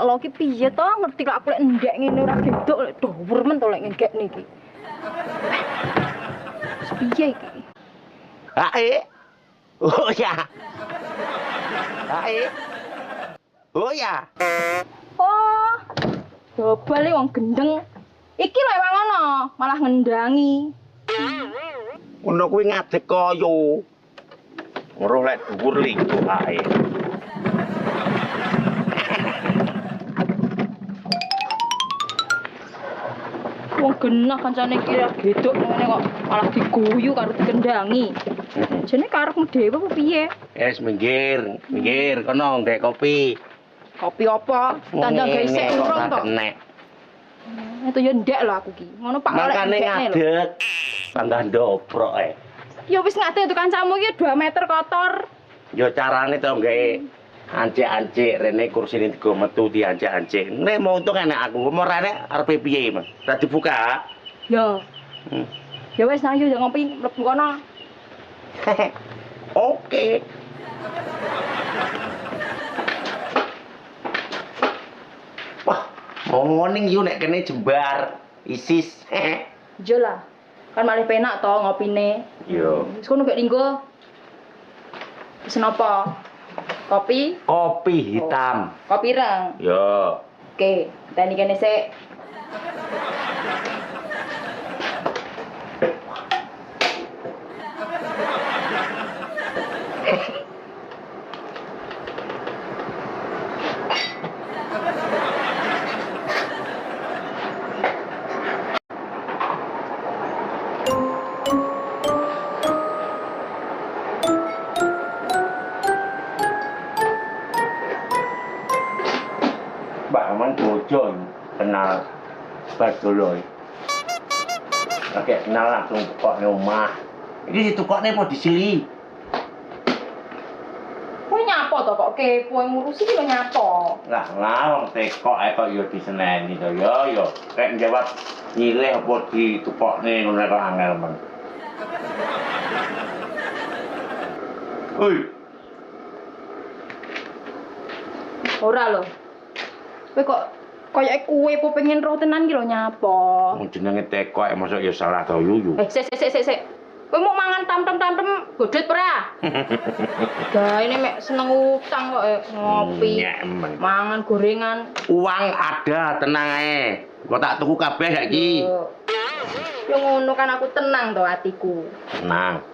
lo ki piye to ngerti kok aku lek ndek ngene ora gedok lek dhuwur men to lek ngegekne iki. Piye iki? Hae. Oh ya. Hae. Oh ya. Oh. Dobal wong gendeng. Iki lek wong ngono malah ngendangi. Ngono kuwi ngadeg kaya. Ngeroh lek dhuwur linggo hae. Wong genah kancane iki ra gedok ngene kok malah diguyu karo dikendangi. Jane karepmu dhewe apa piye? Wis minggir, minggir kono ndek kopi. Kopi apa? Tandang gesek urung to. Nek. Itu ya ndek lho aku ki. Ngono Pak Lek Makane ngadeg. Tambah ndoprok ae. Ya wis ngadeg itu kancamu iki 2 meter kotor. Ya carane to gawe ancik-ancik rene kursine digo metu diancik-ancik. Nek mau untung enak aku, mau rene arep piye, Mas? Ora dibuka. Ya. Ya wis nang yo ngopi mlebu kono. Oke. Wah, morning yo nek kene jembar isis. Yo lah. Kan malah penak to ngopine. Yo. Wis kono gek linggo. Pesen apa? Kopi? Kopi hitam. Kopi ireng. Yo. Oke, tani kene sik. Bahaman bojo kenal Badoloy. Oke, kenal langsung tukokne omah. Iki ditukokne apa disili? Kowe nyapa to kok kepo ngurusi ki lho nyapa. Lah, wong tekok ae kok yo diseneni to yo. Kayak jawab nyilih apa ditukokne ngono kok angel men. Oi, Ora lho. Kowe kok koyoke kowe apa pengen roh tenan ki lho nyapa. wong jenenge tekok mosok yo salah to yuyu. Sik. Kowe mau mangan tam-tam godhot ora? Gaene mek seneng utang kok ngopi. Nyemen. Mangan gorengan. Uang ada, tenang ae. Kok tak tuku kabeh saiki. Yo ngono kan aku tenang to atiku. Tenang.